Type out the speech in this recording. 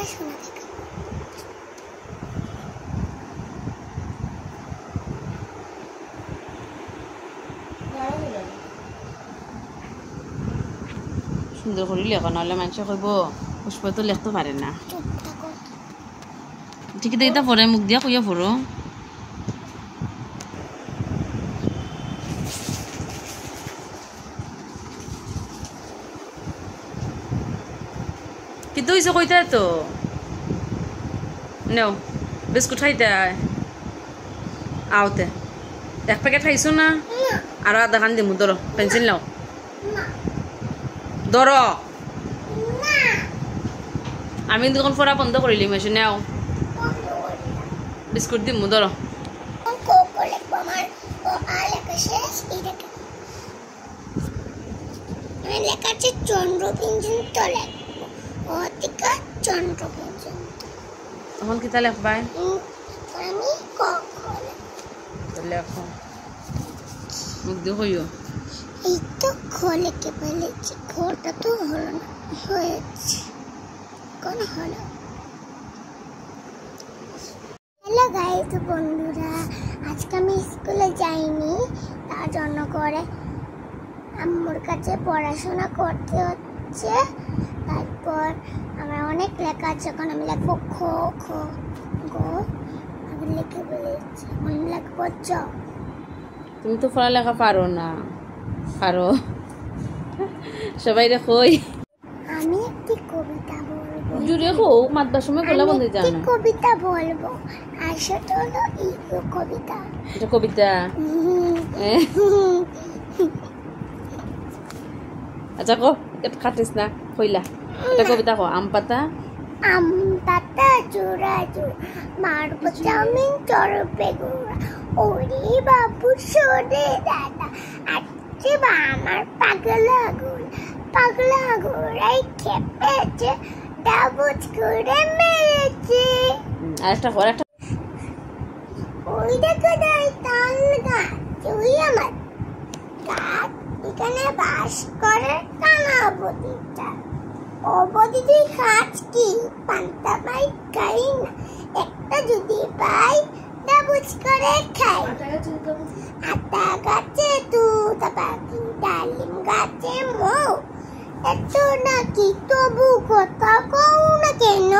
পড়াশোনা দেখা সুন্দর করে লেখো, নাহলে মানুষ কইব পুষ্প তো লিখতে পারে না। ঠিক আছে, পরে মুখ দিয়া কইয়া পড়ো। কিন্তু হয়েছে কইতে তো নেও বিস্কুট খাইতে আওতে এক প্যাকেট খাইছো না, আরো আধা খান দিমু। ধরো পেন্সিল নাও, ধরো। আমি তখন পড়া বন্ধ করিলি মেশিন নাও, বিস্কুট দিমু। ধরো তখন কিতা লেখবাই? লেখো, মুখ দিয়ে কইও। এই তো খোলে কে বলেছি, খোটা তো হলো না, হয়েছে কোন হলো। হ্যালো গাইস বন্ধুরা, আজকে আমি স্কুলে যাইনি, তার জন্য করে আম্মুর কাছে পড়াশোনা করতে হচ্ছে। তারপর আমার অনেক লেখা আছে, এখন আমি লিখবো খ খ গ, আমি লিখে বলেছি মনে লিখবো চ। তুমি তো পড়ালেখা পারো না। পারো সবাই কই। আমি একটি কবিতা বলবো। জুড়ে কো মাতবার সময় গলা বন্ধ যায় না। কবিতা বলবো, আর সেটা হলো এই কবিতা। এটা কবিতা? আচ্ছা কো, এটা খাটিস না, কইলা এটা কবিতা কো। আম পাতা জোড়া জোড়া মারবো চাউমিন চড়বে গোড়া, ওরে বাবু সরে দাদা আজকে বা আমার পাগলা গোড়াই খেপেছে, ডাবুজ করে মেরেছে। আরেকটা কর, একটা। ওই দেখো নাই তাল গাছ, ওই আমার গাছ, এখানে বাস করে কানাবতীটা। অবধি তুই খাস কি পান্তা পাই খাই না, একটা যদি পাই ডাবুজ করে খাই। আতা গাছে তুতা পাখি, ডালিম গাছে মৌ, এত নাকি তবু কথা কও না কেন?